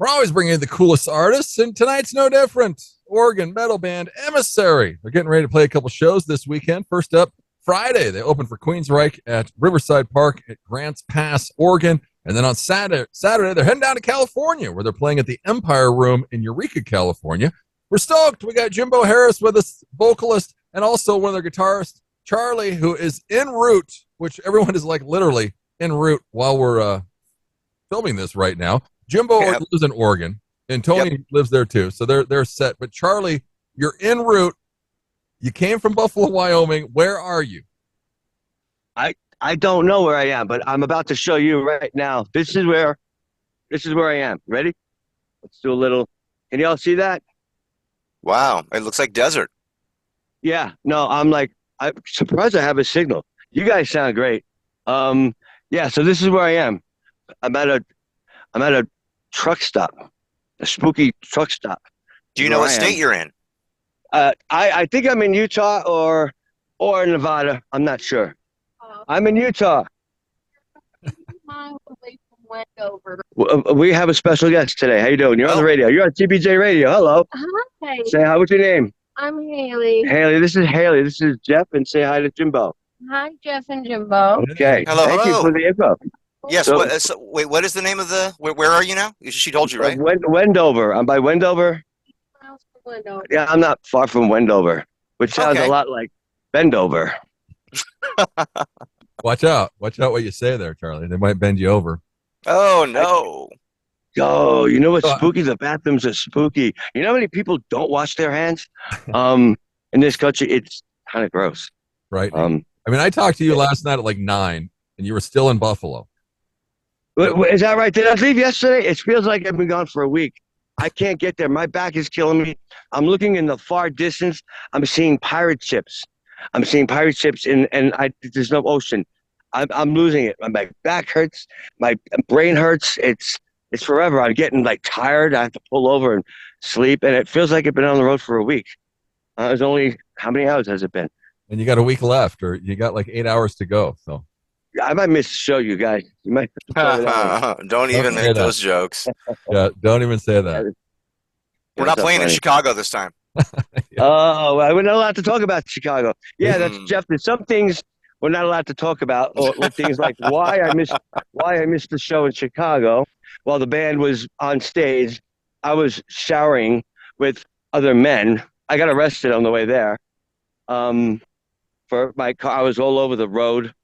We're always bringing in the coolest artists, and tonight's no different. Oregon metal band Emissary. They're getting ready to play a couple shows this weekend. First up, Friday, they open for Queensryche at Riverside Park at Grants Pass, Oregon. And then on Saturday, they're heading down to California, where they're playing at the Empire Room in Yreka, California. We're stoked. We got Jimbo Harris with us, vocalist, and also one of their guitarists, Charlie, who is en route, which everyone is like literally en route while we're filming this right now. Jimbo lives in Oregon, and Tony lives there too, so they're set. But Charlie, you're en route. You came from Buffalo, Wyoming. Where are you? I don't know where I am, but I'm about to show you right now. This is where I am. Ready? Let's do a little. Can y'all see that? Wow, it looks like desert. Yeah. No, I'm surprised I have a signal. You guys sound great. Yeah. So this is where I am. I'm at a truck stop, a spooky truck stop. Do you know what state you're in? I think I'm in Utah or Nevada. I'm not sure. I'm in Utah. Miles away from Wendover. We have a special guest today. How you doing? You're on the radio. You're on TBJ Radio. Hello. Hi. Say hi. What's your name? I'm Haley. Haley. This is Haley. This is Jeff. And say hi to Jimbo. Hi, Jeff and Jimbo. Okay. Hello. Thank you for the info. Yes. Wait. What is the name of the? Where are you now? She told you, right? Wendover. I'm by Wendover. Miles from Wendover. Yeah, I'm not far from Wendover, which sounds a lot like Bendover. Watch out what you say there, Charlie. They might bend you over. Oh no. Oh, you know what's spooky? The bathrooms are spooky. You know how many people don't wash their hands? In this country, it's kind of gross. Right. I mean, I talked to you last night at like 9, and you were still in Buffalo. Is that right? Did I leave yesterday? It feels like I've been gone for a week. I can't get there. My back is killing me. I'm looking in the far distance. I'm seeing pirate ships. And there's no ocean. I'm losing it. My back hurts. My brain hurts. It's forever. I'm getting like tired. I have to pull over and sleep. And it feels like I've been on the road for a week. It's only, how many hours has it been? And you got a week left, or you got like 8 hours to go. So I might miss the show, you guys. You might don't even make those jokes. Yeah, don't even say that. We're not playing in Chicago this time. Oh, we're not allowed to talk about Chicago. Yeah, that's Jeff. There's some things we're not allowed to talk about, or things like why I missed the show in Chicago while the band was on stage. I was showering with other men. I got arrested on the way there. For my car, I was all over the road,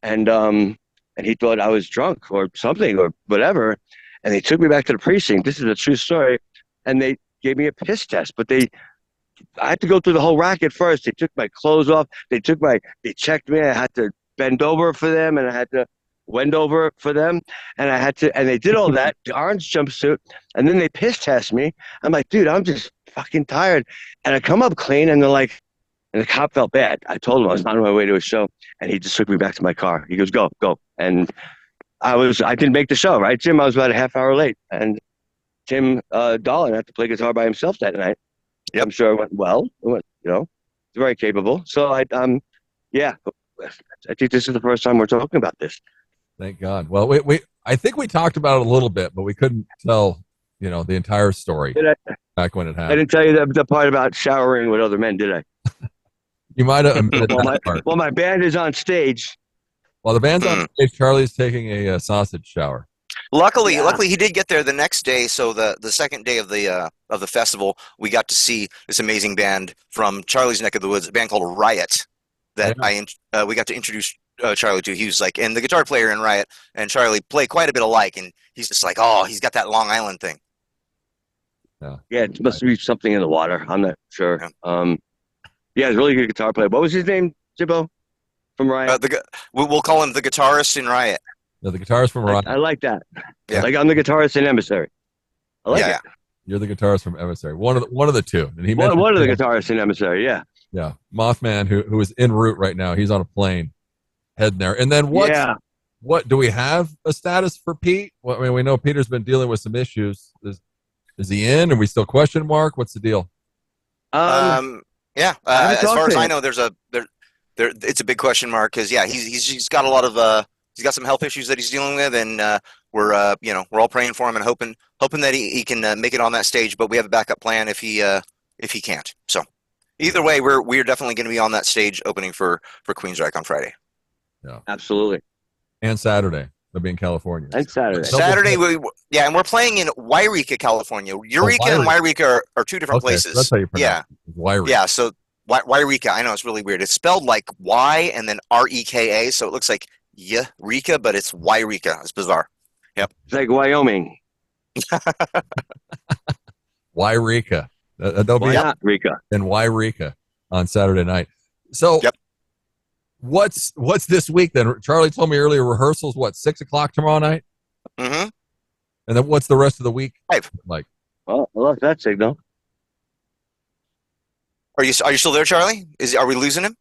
and he thought I was drunk or something or whatever, and they took me back to the precinct. This is a true story, and they gave me a piss test, but I had to go through the whole racket first. They took my clothes off. They checked me. I had to bend over for them, and I had to wend over for them, and they did all that, the orange jumpsuit, and then they piss test me. I'm like, dude, I'm just fucking tired. And I come up clean, and they're like, and the cop felt bad. I told him I was on my way to a show, and he just took me back to my car. He goes, go. And I didn't make the show, right, Jim? I was about a half hour late, and Tim Dolan had to play guitar by himself that night. Yep. I'm sure it went well. He's very capable. So I think this is the first time we're talking about this. Thank God. Well, I think we talked about it a little bit, but we couldn't tell, the entire story back when it happened. I didn't tell you the part about showering with other men, did I? You might have omitted that part. Well, my band is on stage. While the band's on stage, Charlie's taking a sausage shower. Luckily, he did get there the next day. So the second day of the festival, we got to see this amazing band from Charlie's neck of the woods, a band called Riot. That we got to introduce Charlie to. He was like, and the guitar player in Riot and Charlie play quite a bit alike, and he's just like, oh, he's got that Long Island thing. Yeah, it must be something in the water. I'm not sure. He's a really good guitar player. What was his name, Jibbo? From Riot? We'll call him the guitarist in Riot. No, the guitarist from Riot. I like that. Yeah. Like I'm the guitarist in Emissary. I like it. You're the guitarist from Emissary. One of the two. And one of the guitarists in Emissary, yeah. Yeah. Mothman, who is en route right now. He's on a plane heading there. And then what do we have a status for Pete? Well, I mean, we know Peter's been dealing with some issues. Is he in? Are we still question mark? What's the deal? As far as I know, it's a big question mark because he's got a lot of got some health issues that he's dealing with, and we're all praying for him and hoping that he can make it on that stage. But we have a backup plan if he can't. So either way, we're definitely going to be on that stage opening for Queensryche on Friday. Yeah, Absolutely. and Saturday. They'll be in California. And Saturday. Saturday, and we're playing in Yreka, California. Yreka and Yreka are two different places. That's how you pronounce it. Yreka. Yeah. So Yreka, I know it's really weird. It's spelled like Y and then Reka, so it looks like Yreka, but it's Yreka. It's bizarre. Yep. It's like Wyoming. Yreka. They'll Why be not, Rika? in Yreka on Saturday night. So, Yep. What's this week then? Charlie told me earlier rehearsals. 6:00 tomorrow night, Mm-hmm. and then what's the rest of the week 5. like? Well, I lost that signal. Are you still there, Charlie? Are we losing him?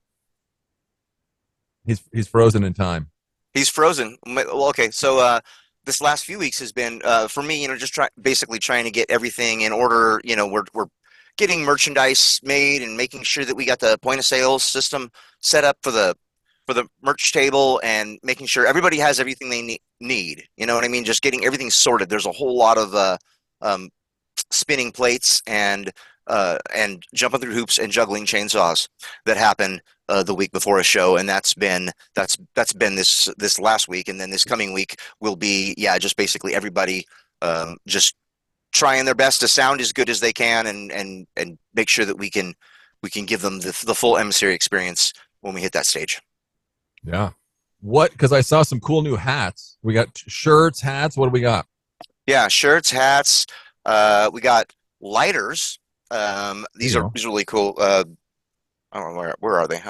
He's frozen in time. He's frozen. Well, okay. So this last few weeks has been for me, just basically trying to get everything in order. We're getting merchandise made and making sure that we got the point of sale system set up for the merch table and making sure everybody has everything they need. You know what I mean? Just getting everything sorted. There's a whole lot of spinning plates and jumping through hoops and juggling chainsaws that happen the week before a show, and that's been this last week, and then this coming week will be just basically everybody just trying their best to sound as good as they can and make sure that we can give them the full Emissary experience when we hit that stage. Yeah. Because I saw some cool new hats. We got shirts, hats. What do we got? Yeah, shirts, hats. We got lighters. These are really cool. I don't know where are they?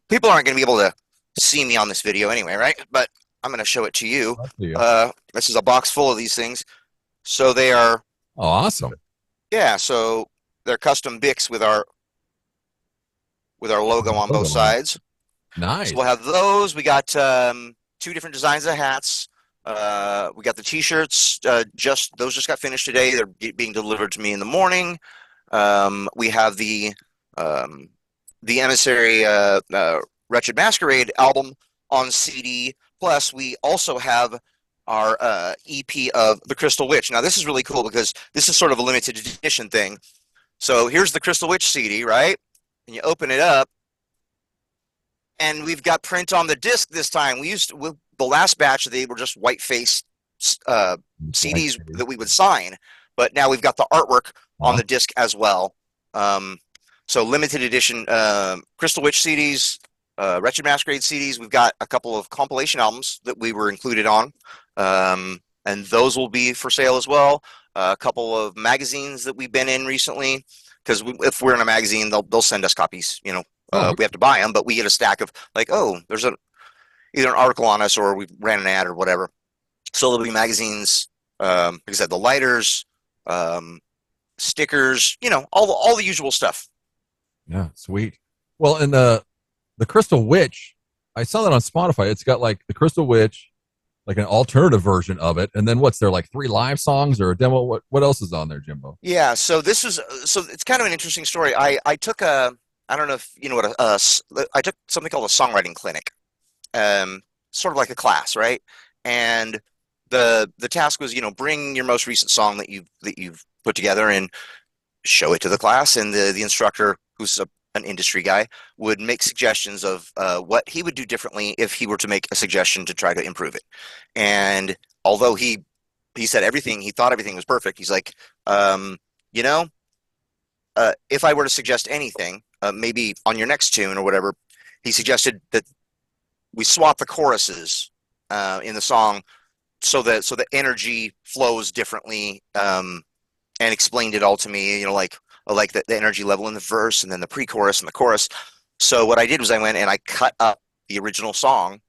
People aren't going to be able to see me on this video anyway, right? But I'm going to show it to you. This is a box full of these things. So they are. Oh, awesome. Yeah. So they're custom Bics with our logo on both sides. Nice. So we'll have those. We got 2 different designs of hats. We got the T-shirts. Those just got finished today. They're being delivered to me in the morning. We have the Emissary Wretched Masquerade album on CD. Plus, we also have our EP of The Crystal Witch. Now, this is really cool because this is sort of a limited edition thing. So here's the Crystal Witch CD, right? And you open it up, and we've got print on the disc this time. The last batch, they were just white-faced CDs that we would sign, but now we've got the artwork on the disc as well. So limited edition Crystal Witch CDs, Wretched Masquerade CDs. We've got a couple of compilation albums that we were included on, and those will be for sale as well. A couple of magazines that we've been in recently, because if we're in a magazine, they'll send us copies. We have to buy them, but we get a stack of there's either an article on us or we ran an ad or whatever. So there'll be magazines, like I said, the lighters, stickers, all the usual stuff. Yeah, sweet. Well, and the Crystal Witch, I saw that on Spotify. It's got like the Crystal Witch, like an alternative version of it, and then what's there, like 3 live songs or a demo? What else is on there, Jimbo? Yeah, so it's kind of an interesting story. I took I don't know if you know what I took something called a songwriting clinic, sort of like a class, right? And the task was, bring your most recent song that you've put together and show it to the class, and the instructor, who's an industry guy, would make suggestions of what he would do differently if he were to make a suggestion to try to improve it. And although he said he thought everything was perfect, he's like, if I were to suggest anything, maybe on your next tune or whatever, he suggested that we swap the choruses in the song so the energy flows differently, and explained it all to me, like the energy level in the verse and then the pre-chorus and the chorus. So what I did was I went and I cut up the original song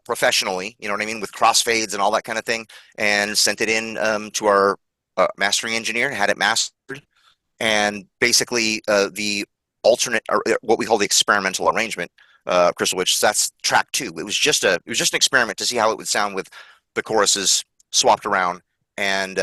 professionally, you know what I mean, with crossfades and all that kind of thing, and sent it in to our mastering engineer, had it mastered, and basically the alternate, or what we call the experimental arrangement, Crystal Witch, that's track 2. It was just an experiment to see how it would sound with the choruses swapped around, and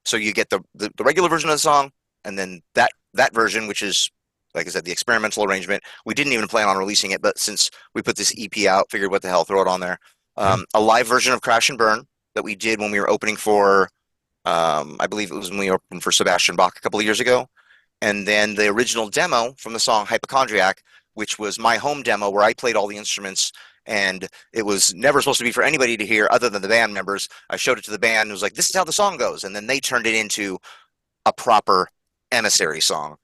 so you get the regular version of the song, and then that version, which is, like I said, the experimental arrangement. We didn't even plan on releasing it, but since we put this EP out, figured what the hell, throw it on there. a live version of Crash and Burn that we did when we were opening for, I believe it was when we opened for Sebastian Bach a couple of years ago. And then the original demo from the song Hypochondriac, which was my home demo where I played all the instruments, and it was never supposed to be for anybody to hear other than the band members. I showed it to the band and was like, this is how the song goes. And then they turned it into a proper Emissary song.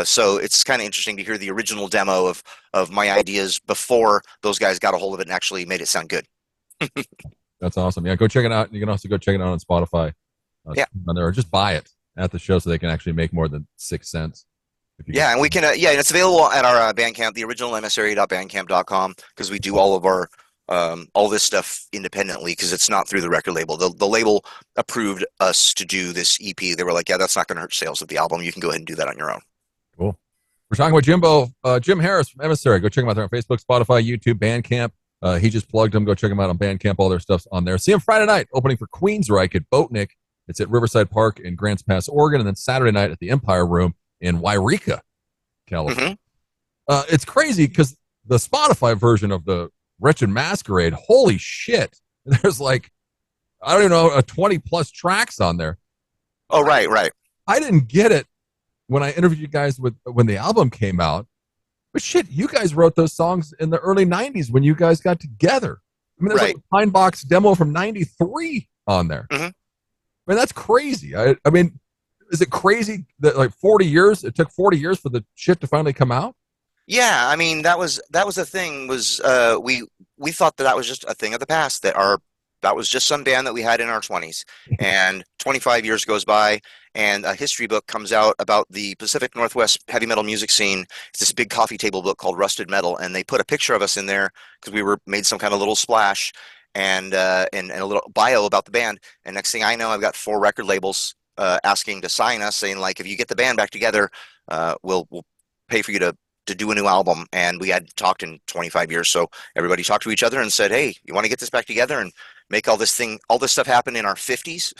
So it's kind of interesting to hear the original demo of my ideas before those guys got a hold of it and actually made it sound good. That's awesome. Yeah, go check it out. You can also go check it out on Spotify. Yeah. On there, or just buy it at the show so they can actually make more than 6 cents. Yeah, and we can, and it's available at our Bandcamp, the original emissary.bandcamp.com, because we do all of our, all this stuff independently because it's not through the record label. The label approved us to do this EP. They were like, yeah, that's not going to hurt sales of the album. You can go ahead and do that on your own. Cool. We're talking with Jim Harris from Emissary. Go check him out there on Facebook, Spotify, YouTube, Bandcamp. He just plugged them. Go check them out on Bandcamp. All their stuff's on there. See him Friday night, opening for Queensryche at Boatnick. It's at Riverside Park in Grants Pass, Oregon. And then Saturday night at the Empire Room in Yreka, California. It's crazy because the Spotify version of the Wretched Masquerade, holy shit. There's like, I don't even know, 20 plus tracks on there. Oh, right. I didn't get it when I interviewed you guys when the album came out. But shit, you guys wrote those songs in the early 90s when you guys got together. I mean, there's like a Pine Box demo from 93 on there. I mean, that's crazy. I mean, is it crazy that like 40 years, it took 40 years for the shit to finally come out? Yeah, I mean, that was the thing was we thought that was just a thing of the past, that was just some band that we had in our 20s. And 25 years goes by and a history book comes out about the Pacific Northwest heavy metal music scene. It's this big coffee table book called Rusted Metal, and they put a picture of us in there because we made some kind of little splash and a little bio about the band. And next thing I know, I've got 4 record labels asking to sign us, saying like, if you get the band back together, we'll pay for you to do a new album. And we had talked in 25 years, so everybody talked to each other and said, hey, you want to get this back together and make all this stuff happen in our 50s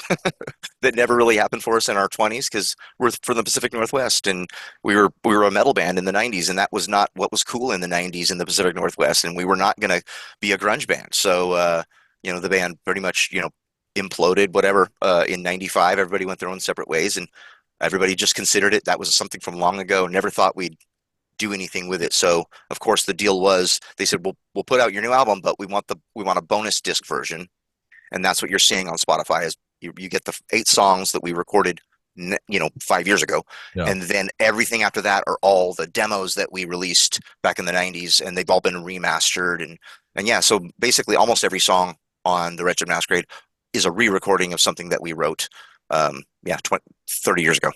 that never really happened for us in our 20s because we're from the Pacific Northwest and we were a metal band in the 90s, and that was not what was cool in the 90s in the Pacific Northwest, and we were not going to be a grunge band. So the band pretty much imploded, whatever. In 95, everybody went their own separate ways, and everybody just considered that was something from long ago. Never thought we'd do anything with it. So of course the deal was they said, we'll put out your new album, but we want a bonus disc version. And that's what you're seeing on Spotify is you get the 8 songs that we recorded 5 years ago. Yeah. And then everything after that are all the demos that we released back in the 90s, and they've all been remastered. And yeah, so basically almost every song on the Wretched Masquerade is a re-recording of something that we wrote 30 years ago.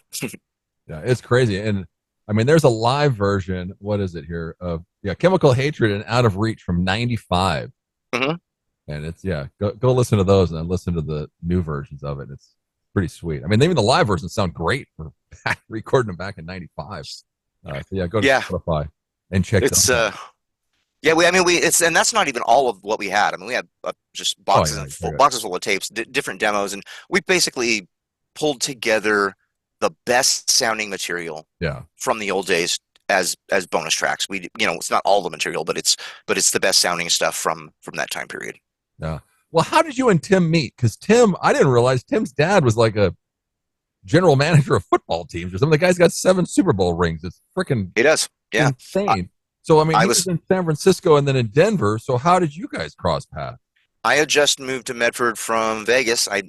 Yeah, it's crazy. And I mean, there's a live version, what is it here, of Chemical Hatred and Out of Reach from 95. And it's, go listen to those and then listen to the new versions of it. It's pretty sweet. I mean, even the live versions sound great for recording them back in 95. Go to Spotify and check it out. And that's not even all of what we had. I mean, we had just boxes boxes full of tapes, different demos, and we basically pulled together the best sounding material from the old days as bonus tracks. We it's not all the material, but it's the best sounding stuff from that time period. Yeah. Well, how did you and Tim meet? Because I didn't realize Tim's dad was like a general manager of football teams or something. The guy's got 7 Super Bowl rings. It's freaking insane. So I mean, he was in San Francisco and then in Denver. So how did you guys cross paths? I had just moved to Medford from Vegas. I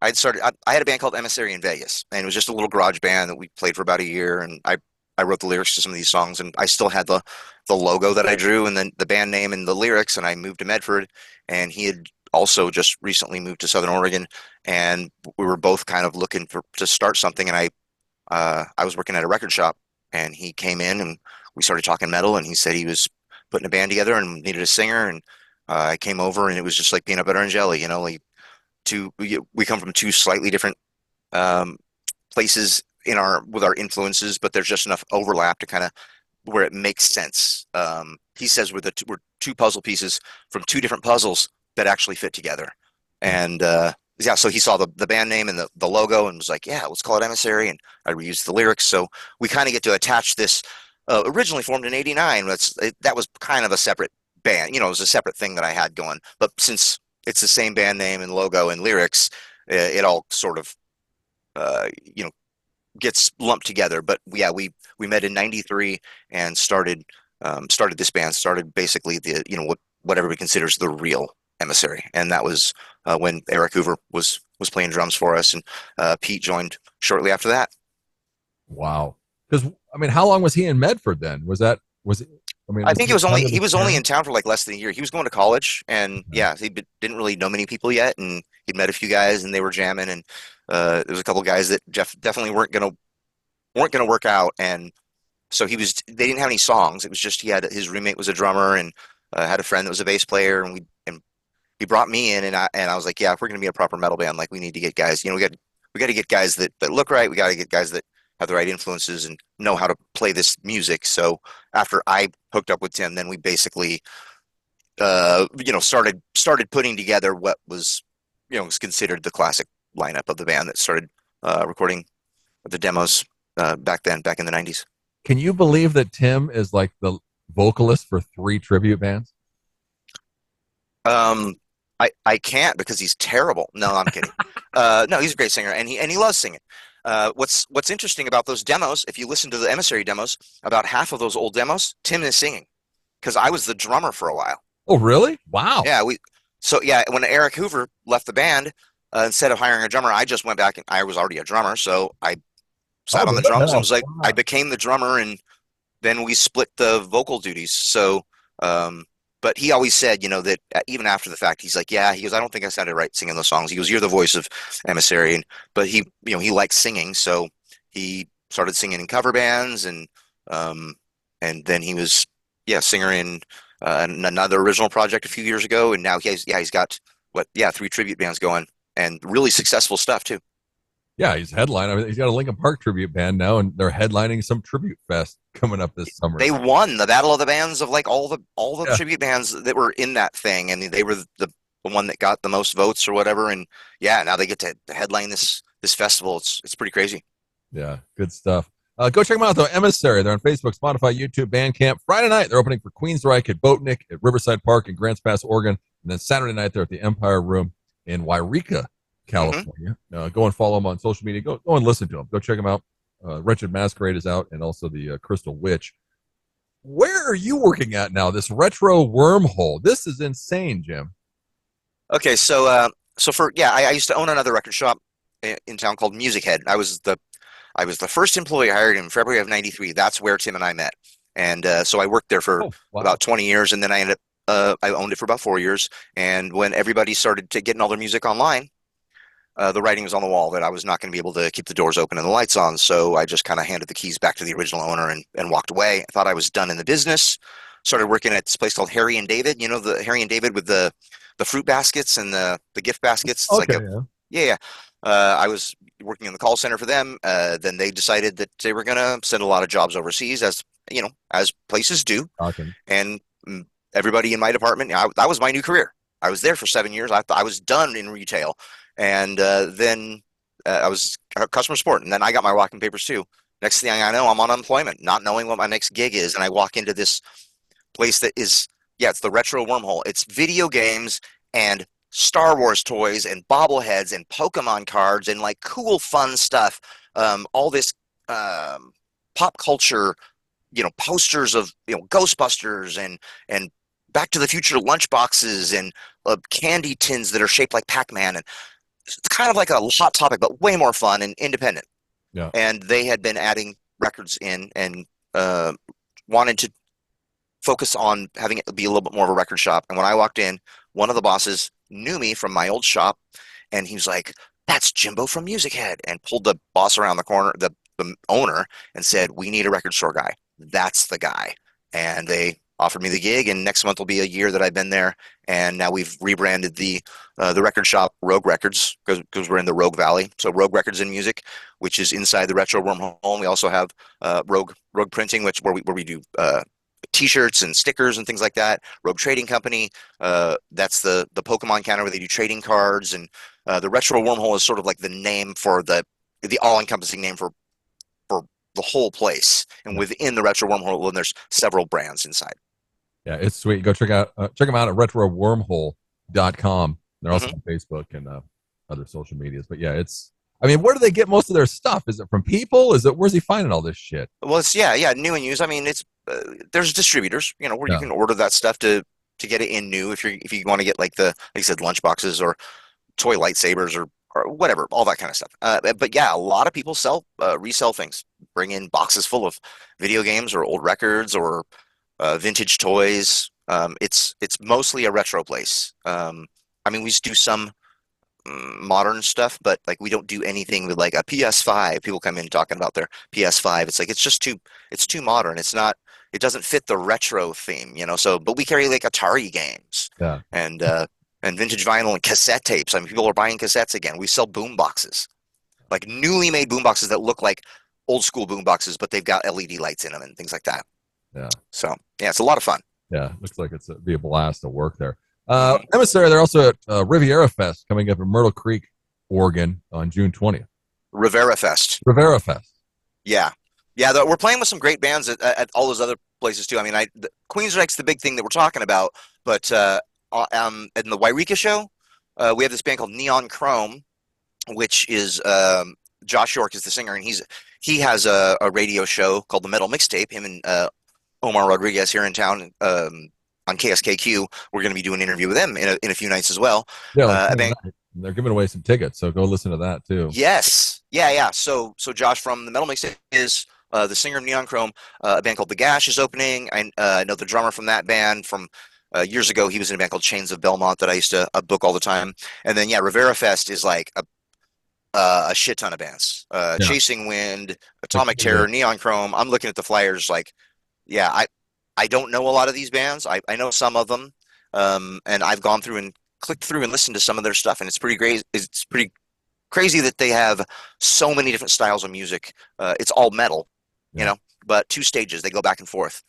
had a band called Emissary in Vegas, and it was just a little garage band that we played for about a year. And I wrote the lyrics to some of these songs, and I still had the logo that I drew and then the band name and the lyrics. And I moved to Medford, and he had also just recently moved to Southern Oregon, and we were both kind of looking to start something. And I was working at a record shop, and he came in and we started talking metal, and he said he was putting a band together and needed a singer. And I came over, and it was just like peanut butter and jelly, we come from 2 slightly different places with our influences, but there's just enough overlap to kind of where it makes sense. He says we're 2 puzzle pieces from 2 different puzzles that actually fit together. And so he saw the band name and the logo and was like, yeah, let's call it Emissary. And I reused the lyrics. So we kind of get to attach this, originally formed in 89. That was kind of a separate band. You know, it was a separate thing that I had going. But since it's the same band name and logo and lyrics, it all sort of you know, gets lumped together. But yeah, we met in '93 and started this band, started basically the, you know, what everybody considers the real Emissary, and that was when Eric Hoover was playing drums for us, and Pete joined shortly after that. Wow. Because I mean, how long was he in Medford then? Was it? I mean, I think he was only in parents? town for like less than a year. He was going to college, and yeah, didn't really know many people yet, and he'd met a few guys, and they were jamming, and there was a couple guys that Jeff definitely weren't gonna work out, and so they didn't have any songs. It was just his roommate was a drummer, and had a friend that was a bass player, and he brought me in, and I was like, yeah, if we're gonna be a proper metal band, like we need to get guys, you know, we got to get guys that look right. We got to get guys that have the right influences and know how to play this music. So after I hooked up with Tim, then we basically you know, started putting together what was, you know, was considered the classic lineup of the band that started recording the demos back in the '90s. Can you believe that Tim is like the vocalist for 3 tribute bands? I can't because he's terrible. No, I'm kidding. No, he's a great singer, and he loves singing. What's interesting about those demos, if you listen to the Emissary demos, about half of those old demos, Tim is singing, because I was the drummer for a while. Oh, really? Wow. Yeah, when Eric Hoover left the band, instead of hiring a drummer, I just went back, and I was already a drummer, so I sat on the drums and was like, wow. I became the drummer, and then we split the vocal duties. So, but he always said, you know, that even after the fact, he's like, yeah, he goes, I don't think I sounded right singing those songs. He goes, you're the voice of Emissary, but he, you know, he likes singing, so he started singing in cover bands, and then he was, yeah, singer in another original project a few years ago, and now he's got 3 tribute bands going, and really successful stuff too. Yeah, he's headlining. I mean, he's got a Linkin Park tribute band now, and they're headlining some tribute fest coming up this summer. They won the Battle of the Bands of like all the Yeah. tribute bands that were in that thing, and they were the one that got the most votes or whatever. And yeah, now they get to headline this festival. It's pretty crazy. Yeah, good stuff. Go check them out, though. Emissary. They're on Facebook, Spotify, YouTube, Bandcamp. Friday night, they're opening for Queensryche at Boatnick at Riverside Park in Grants Pass, Oregon. And then Saturday night, they're at the Empire Room in Yreka, California. Go and follow them on social media. Go and listen to them. Go check them out. Wretched Masquerade is out, and also the Crystal Witch. Where are you working at now? This retro wormhole. This is insane, Jim. Okay, so I used to own another record shop in town called Music Head. I was the first employee hired in February of '93. That's where Tim and I met, and so I worked there for about 20 years, and then I ended up I owned it for about 4 years. And when everybody started to getting all their music online, the writing was on the wall that I was not going to be able to keep the doors open and the lights on. So I just kind of handed the keys back to the original owner and walked away. I thought I was done in the business. Started working at this place called Harry and David. You know, the Harry and David with the fruit baskets and the gift baskets. It's Yeah. I was working in the call center for them. Then they decided that they were going to send a lot of jobs overseas, as you know, as places do. Okay. And everybody in my department, that was my new career. I was there for 7 years. I thought I was done in retail. And then I was customer support, and then I got my walking papers too. Next thing I know, I'm on unemployment, not knowing what my next gig is, and I walk into this place that is, it's the retro wormhole. It's video games and Star Wars toys and bobbleheads and Pokemon cards and like cool, fun stuff. All this pop culture, you know, posters of, you know, Ghostbusters and Back to the Future lunchboxes and candy tins that are shaped like Pac-Man, and it's kind of like a hot topic, but way more fun and independent. Yeah. And they had been adding records in and wanted to focus on having it be a little bit more of a record shop. And when I walked in, one of the bosses knew me from my old shop, and he was like, "That's Jimbo from Music Head," and pulled the boss around the corner, the owner, and said, "We need a record store guy. That's the guy." And they offered me the gig, and next month will be a year that I've been there. And now we've rebranded the record shop Rogue Records, because we're in the Rogue Valley. So Rogue Records and Music, which is inside the retro wormhole. We also have Rogue Printing, where we do T-shirts and stickers and things like that. Rogue Trading Company, that's the Pokemon counter where they do trading cards. And the retro wormhole is sort of like the name for the all-encompassing name for the whole place. And within the retro wormhole, there's several brands inside. Yeah, it's sweet. Go check them out at retrowormhole.com. They're also Mhm. on Facebook and other social medias. But yeah, I mean, where do they get most of their stuff? Is it from people? Where's he finding all this shit? Well, it's new and used. I mean, it's there's distributors, where you Yeah. can order that stuff to get it in new if you want to get like like you said, lunch boxes or toy lightsabers or whatever, all that kind of stuff. But yeah, a lot of people resell things, bring in boxes full of video games or old records or vintage toys. It's mostly a retro place. I mean, we just do some modern stuff, but like we don't do anything with like a PS5. People come in talking about their PS5. It's like it's too modern. It doesn't fit the retro theme, So, but we carry like Atari games Yeah. and vintage vinyl and cassette tapes. I mean, people are buying cassettes again. We sell boom boxes, like newly made boom boxes that look like old school boom boxes, but they've got LED lights in them and things like that. Yeah. So yeah, it's a lot of fun. Yeah. Looks like it'd be a blast to work there. Mhm. Emissary, they're also at Riviera Fest coming up in Myrtle Creek, Oregon on June 20th. Rivera Fest. Rivera Fest. Yeah. Yeah, we're playing with some great bands at all those other places too. I mean, Queensryche's the big thing that we're talking about, but in the Yreka show, we have this band called Neon Chrome, which is Josh York is the singer, and he has a radio show called the Metal Mixtape. Him and Omar Rodriguez here in town on KSKQ. We're going to be doing an interview with them in a few nights as well. Yeah, like they're giving away some tickets, so go listen to that too. Yes, yeah. So Josh from the Metal Mixtape is the singer of Neon Chrome. A band called The Gash is opening. I know the drummer from that band from years ago. He was in a band called Chains of Belmont that I used to book all the time. And then Rivera Fest is like a shit ton of bands. Chasing Wind, Atomic Terror, Neon Chrome. I'm looking at the flyers like, yeah, I don't know a lot of these bands. I know some of them, and I've gone through and clicked through and listened to some of their stuff, and it's pretty great. It's pretty crazy that they have so many different styles of music. It's all metal, but two stages. They go back and forth,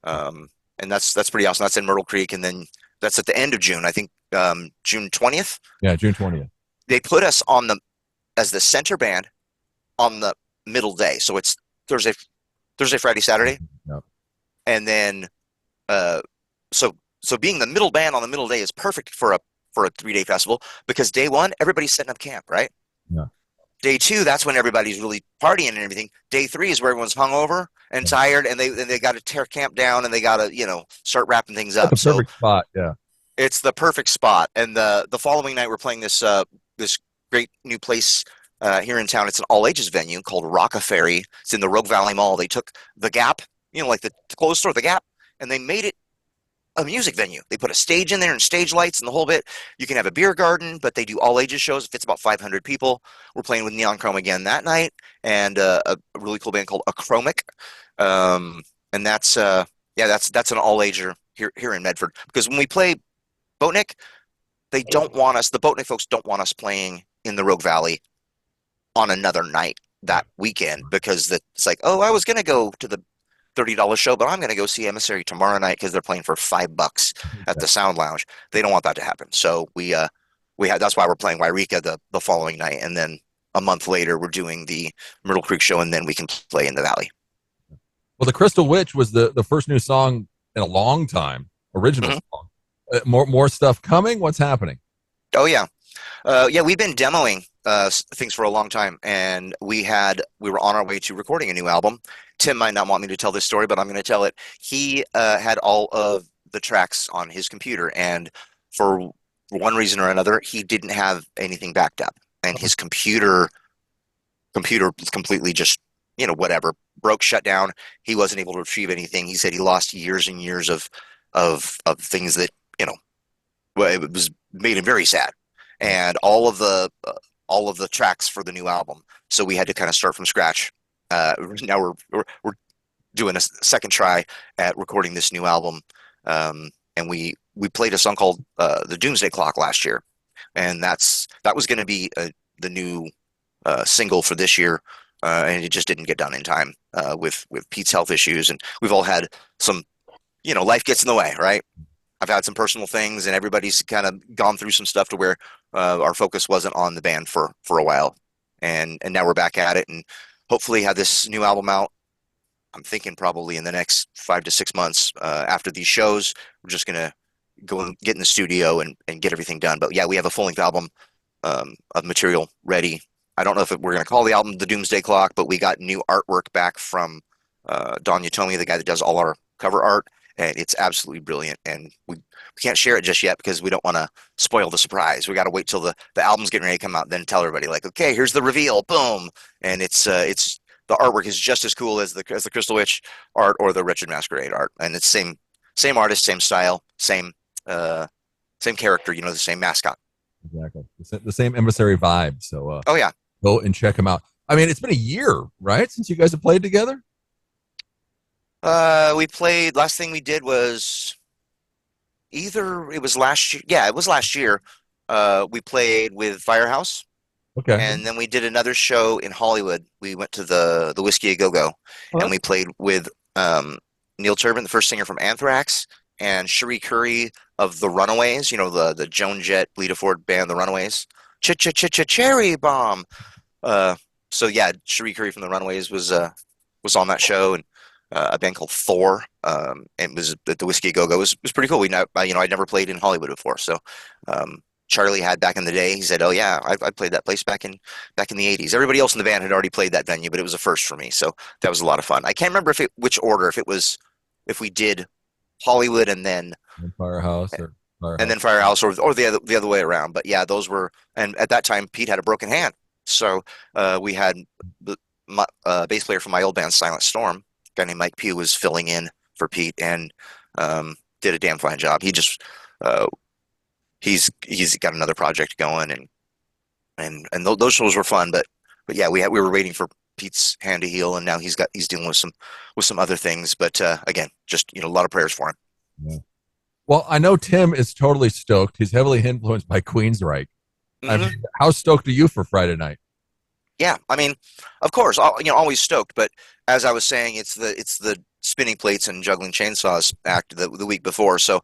and that's pretty awesome. That's in Myrtle Creek, and then that's at the end of June. I think June 20th. Yeah, June 20th. They put us as the center band on the middle day, so it's Thursday, Friday, Saturday. Yep. And then, so being the middle band on the middle day is perfect for a 3-day festival because day one, everybody's setting up camp, right? Yeah. Day two, that's when everybody's really partying and everything. Day three is where everyone's hungover and tired, and they got to tear camp down and they got to start wrapping things up. That's the perfect spot. Yeah. It's the perfect spot. And the following night, we're playing this great new place here in town. It's an all ages venue called Rocka Ferry. It's in the Rogue Valley Mall. They took the Gap, like the clothes store, the Gap, and they made it a music venue. They put a stage in there and stage lights and the whole bit. You can have a beer garden, but they do all ages shows. It fits about 500 people. We're playing with Neon Chrome again that night, and a really cool band called Achromic. And that's an all ager here in Medford. Because when we play Boatnick, the Boatnick folks don't want us playing in the Rogue Valley on another night that weekend because it's like, oh, I was going to go to the $30 show, but I'm going to go see Emissary tomorrow night because they're playing for $5 at the Sound Lounge. They don't want that to happen. So that's why we're playing Yreka the following night. And then a month later, we're doing the Myrtle Creek show, and then we can play in the Valley. Well, the Crystal Witch was the first new song in a long time, original song. More stuff coming. What's happening? Oh yeah. We've been demoing things for a long time, and we were on our way to recording a new album. Tim might not want me to tell this story, but I'm going to tell it. He had all of the tracks on his computer, and for one reason or another, he didn't have anything backed up, and his computer was completely just whatever, broke, shut down. He wasn't able to retrieve anything. He said he lost years and years of things that it was made him very sad, and all of the tracks for the new album. So we had to kind of start from scratch. Now we're doing a second try at recording this new album, and we played a song called "The Doomsday Clock" last year, and that was going to be the new single for this year, and it just didn't get done in time with Pete's health issues, and we've all had some, life gets in the way, right? I've had some personal things, and everybody's kind of gone through some stuff to where our focus wasn't on the band for a while, and now we're back at it, and hopefully have this new album out I'm thinking probably in the next 5 to 6 months after these shows, we're just gonna go and get in the studio and get everything done. But yeah, we have a full length album of material ready. I don't know if we're gonna call the album the Doomsday Clock, but we got new artwork back from Don Utomi, the guy that does all our cover art, and it's absolutely brilliant. And we can't share it just yet because we don't want to spoil the surprise. We got to wait till the album's getting ready to come out, then tell everybody like, okay, here's the reveal, boom. And it's the artwork is just as cool as the Crystal Witch art or the Wretched Masquerade art, and it's same artist, same style, same character, the same mascot. Exactly. The same Emissary vibe. So oh yeah, go and check them out. I mean, it's been a year, right, since you guys have played together? We played, last thing we did was it was last year. Yeah, it was last year. We played with Firehouse. Okay. And then we did another show in Hollywood. We went to the Whiskey A Go Go, and we played with Neil Turbin, the first singer from Anthrax, and Cherie Currie of the Runaways. The Joan Jett, Lita Ford band, the Runaways. Cherry Bomb. So yeah, Cherie Currie from the Runaways was on that show, and a band called Thor. And it was at the Whiskey A Go Go. It was pretty cool. I'd never played in Hollywood before, so. Charlie had back in the day. He said, "Oh yeah, I played that place back in the '80s." Everybody else in the band had already played that venue, but it was a first for me, so that was a lot of fun. I can't remember which order, if we did Hollywood and then Firehouse or Firehouse. And then Firehouse or the other way around. But yeah, those were. And at that time, Pete had a broken hand, so we had the bass player from my old band, Silent Storm, a guy named Mike Pugh, was filling in for Pete and did a damn fine job. He just he's got another project going, and those shows were fun. But yeah, we were waiting for Pete's hand to heal, and now he's dealing with some other things. But again, just a lot of prayers for him. Yeah. Well, I know Tim is totally stoked. He's heavily influenced by Queensryche. Mm-hmm. I mean, how stoked are you for Friday night? Yeah, I mean, of course, always stoked. But as I was saying, it's the spinning plates and juggling chainsaws act the week before, so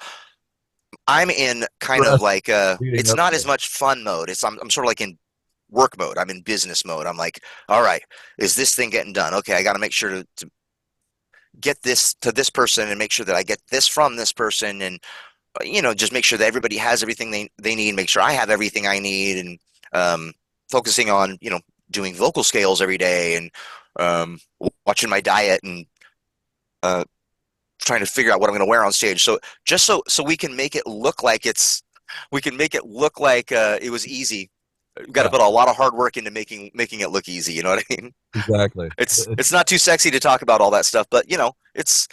I'm in kind of like it's not as much fun mode. I'm sort of like in work mode. I'm in business mode. I'm like, all right, is this thing getting done? Okay, I got to make sure to get this to this person and make sure that I get this from this person, and just make sure that everybody has everything they need. Make sure I have everything I need, and focusing on doing vocal scales every day, and watching my diet, and trying to figure out what I'm going to wear on stage. So just so we can make it look like it was easy. We've got to put a lot of hard work into making it look easy. You know what I mean? Exactly. It's not too sexy to talk about all that stuff, but it's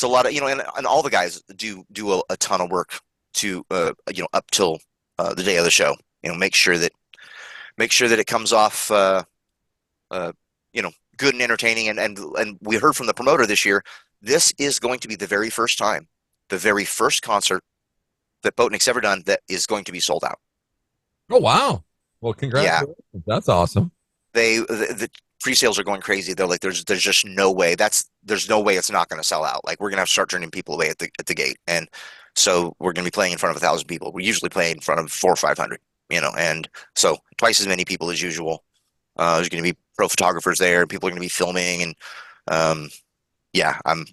a lot of and all the guys do a ton of work to up till the day of the show. Make sure that it comes off good and entertaining, and we heard from the promoter this year, this is going to be the very first concert that Boatnick's ever done that is going to be sold out. Oh wow! Well, congratulations. Yeah. That's awesome. The pre-sales are going crazy. They're like, there's just no way there's no way it's not going to sell out. Like, we're going to have to start turning people away at the gate, and so we're going to be playing in front of 1,000 people. We usually play in front of 400 or 500, and so twice as many people as usual. There's going to be pro photographers there, and people are going to be filming, and yeah, I'm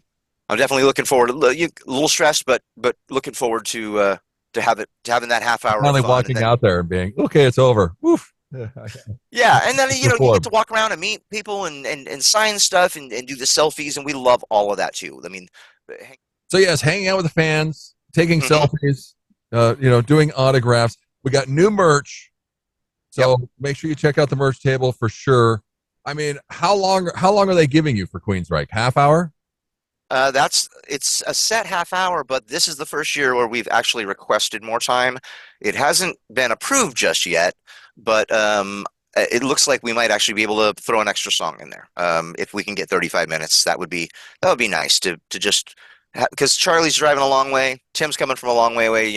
definitely looking forward. A little stressed, but looking forward to having that half hour. Finally walking out there and being okay, it's over. Woof. Yeah, and then you get to walk around and meet people and sign stuff and do the selfies, and we love all of that too. I mean, so yes, hanging out with the fans, taking selfies, doing autographs. We got new merch. So make sure you check out the merch table for sure. I mean, how long are they giving you for Queensryche? Half hour? It's a set half hour, but this is the first year where we've actually requested more time. It hasn't been approved just yet, but it looks like we might actually be able to throw an extra song in there. If we can get 35 minutes, that would be nice to just because Charlie's driving a long way, Tim's coming from a long way away,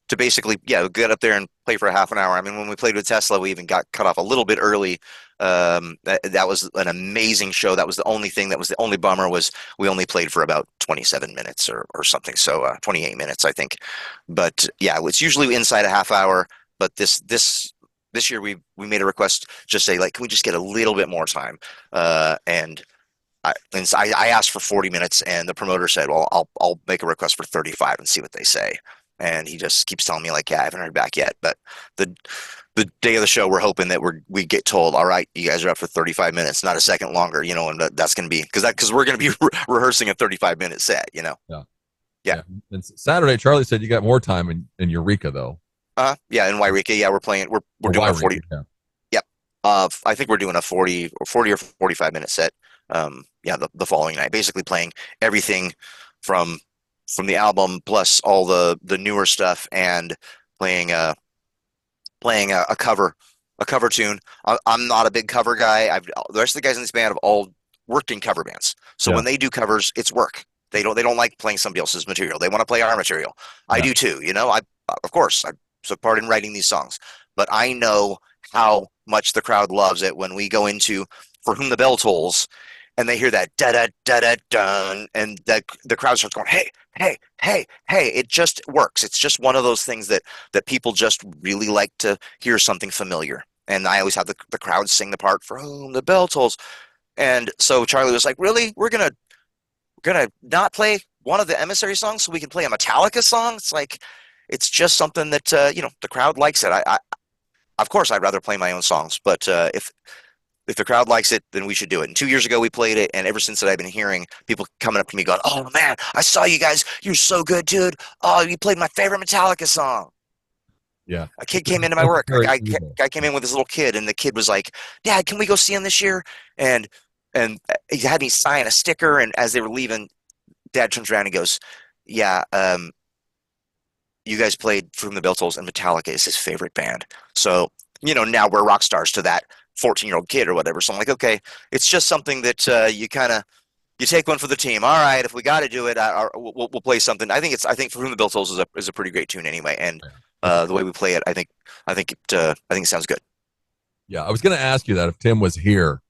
to basically, get up there and play for a half an hour. I mean, when we played with Tesla, we even got cut off a little bit early. That was an amazing show. That was the only thing that was the only bummer was we only played for about 27 minutes or something. So 28 minutes, I think. But yeah, it's usually inside a half hour. But this this year we made a request, just say like, can we just get a little bit more time? And I asked for 40 minutes, and the promoter said, well, I'll make a request for 35 and see what they say. And he just keeps telling me like, yeah, I haven't heard back yet. But the day of the show, we're hoping that we get told, all right, you guys are up for 35 minutes, not a second longer, and that's going to be because we're going to be rehearsing a 35-minute set, Yeah. And Saturday, Charlie said you got more time in Yreka though. Yeah, in Yreka, yeah, we're doing a 40. Yeah. Yep. I think we're doing a 40 or 45-minute set. Yeah, the following night, basically playing everything from the album plus all the newer stuff, and playing a cover tune. I'm not a big cover guy. The rest of the guys in this band have all worked in cover bands, so when they do covers, it's work. They don't like playing somebody else's material. They want to play our material. Yeah. I do too. Of course I took part in writing these songs, but I know how much the crowd loves it when we go into For Whom the Bell Tolls, and they hear that da da da da dun, and the crowd starts going, hey, hey, hey, hey. It just works. It's just one of those things that people just really like to hear something familiar. And I always have the crowd sing the part For Whom the Bell Tolls. And so Charlie was like, really? We're gonna not play one of the Emissary songs so we can play a Metallica song? It's like, it's just something that the crowd likes it. I of course I'd rather play my own songs, but if the crowd likes it, then we should do it. And 2 years ago we played it, and ever since that I've been hearing people coming up to me going, oh man, I saw you guys, you're so good, dude. Oh, you played my favorite Metallica song. Yeah. A kid came into my work. A guy came in with his little kid, and the kid was like, Dad, can we go see him this year? And he had me sign a sticker, and as they were leaving, Dad turns around and goes, yeah, you guys played For Whom the Bell Tolls, and Metallica is his favorite band. So, now we're rock stars to that 14-year-old kid or whatever. So I'm like, okay, it's just something that you take one for the team. All right, if we got to do it, we'll play something. I think For Whom the Bell Tolls is a pretty great tune anyway, and the way we play it, I think it sounds good. Yeah, I was going to ask you that if Tim was here,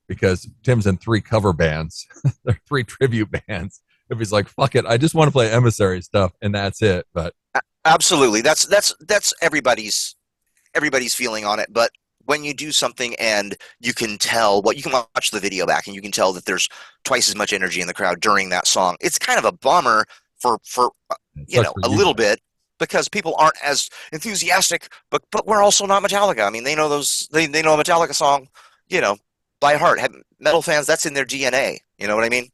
because Tim's in 3 cover bands, they're 3 tribute bands. If he's like, fuck it, I just want to play Emissary stuff and that's it. But absolutely, that's everybody's feeling on it. But when you do something and you can watch the video back and you can tell that there's twice as much energy in the crowd during that song. It's kind of a bummer for a little bit, because people aren't as enthusiastic, but we're also not Metallica. I mean, they know they know a Metallica song, by heart. Metal fans, that's in their DNA. You know what I mean?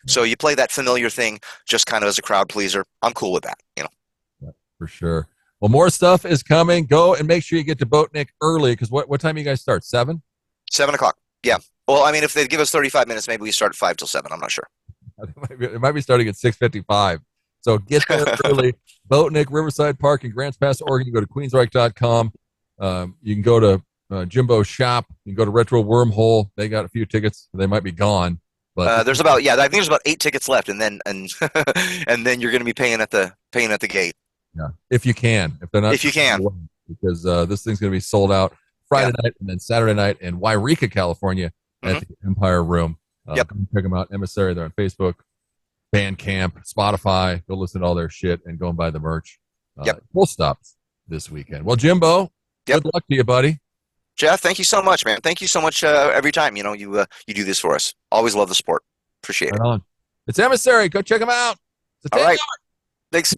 So you play that familiar thing just kind of as a crowd pleaser. I'm cool with that. Yeah, for sure. Well, more stuff is coming. Go and make sure you get to Boatnick early, because what time you guys start? 7? 7 o'clock. Yeah. Well, I mean, if they give us 35 minutes, maybe we start at 5 till 7. I'm not sure. It might be starting at 6:55. So get there early. Boatnick, Riverside Park in Grants Pass, Oregon. You go to queensryche.com. You can go to Jimbo's shop. You can go to Retro Wormhole. They got a few tickets. They might be gone. But I think there's about 8 tickets left, and then and then you're going to be paying at the gate. Yeah, if you can, if they're not, if you can, because this thing's going to be sold out Friday night and then Saturday night in Yreka, California, at the Empire Room. Check them out. Emissary. They're on Facebook, Bandcamp, Spotify. Go listen to all their shit and go and buy the merch. Full stops this weekend. Well, Jimbo, good luck to you, buddy. Jeff, thank you so much, man. Thank you so much every time. You do this for us. Always love the sport. Appreciate it. It's Emissary. Go check them out. All right. Thanks.